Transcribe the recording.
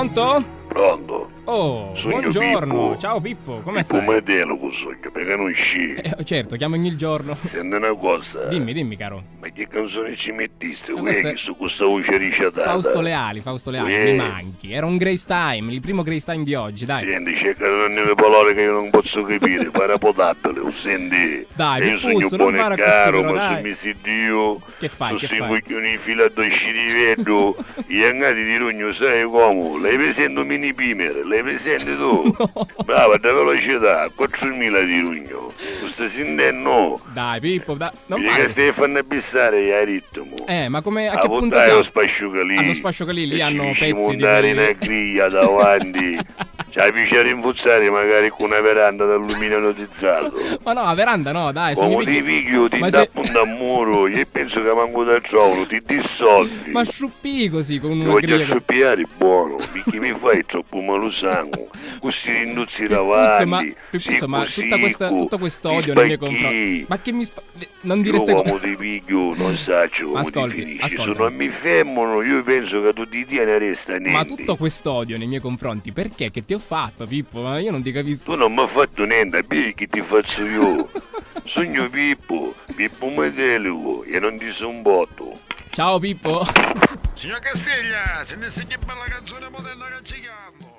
Pronto? Pronto? Oh, Sogno buongiorno. Pippo. Ciao Pippo, come Pippo stai? Medelo con sogno, perché non sci. Certo, chiamo ogni giorno. Senti una cosa. Dimmi, caro. Ma che canzone ci mettiste? Ma Uè, questa è- che su questa voce ricciatata. Fausto Leali, Uè. mi manchi. Era un Grace Time, il primo Grace Time di oggi, dai. Senti, cerca le parole che io non posso capire, fare potabile, senti. Dai, E io sogno Pippuzzo, non buono fare e così, caro, però, ma dai. se mi si Dio. Che fai, Sono che cinque fai? coglioni in fila a uscire di vetro. Gli angati di rugno, sai come? Lei presente un mini pimer, lei presente tu? Brava, da velocità, 4.000 di rugno. Questo no. Dai, Pippo, non Mi fare che così. stai fanno abissare a ritmo. Ma come, a A che punto puntare siamo? lo spasciucalì. Allo spasciocalì, lì e hanno ci pezzi di montare in quelli- una griglia davanti. C'hai piacere rinforzare magari con una veranda d'alluminio anodizzato. Ma no, a veranda no, dai, se mi Come ti picchi... piglio, ti Ma dà se- punta a muro, io penso che manco da trovo, ti dissolvi. Ma sciuppi così con Ti una voglio griglia così. assoppiare buono, perché mi fai troppo malusango. Questi rinduzzi davanti. Pippuzzo, ma secco, tutto questo ti odio nei miei spacchi. confronti. Ma che mi non dire Io ste come cose. ti piglio, non saccio come Ascolti, ti finisci. ascoltami. Se non mi fermano, io penso che tu ti tieni resta niente. Ma tutto questo odio nei miei confronti, perché? Che ti ho fatto, Pippo? Ma io non ti capisco. Tu non mi hai fatto niente, vedi che ti faccio io. Sogno Pippo Medelo, e non ti son botto. Ciao Pippo. Signor Castiglia, se ne sa che bella canzone moderna che ci canto.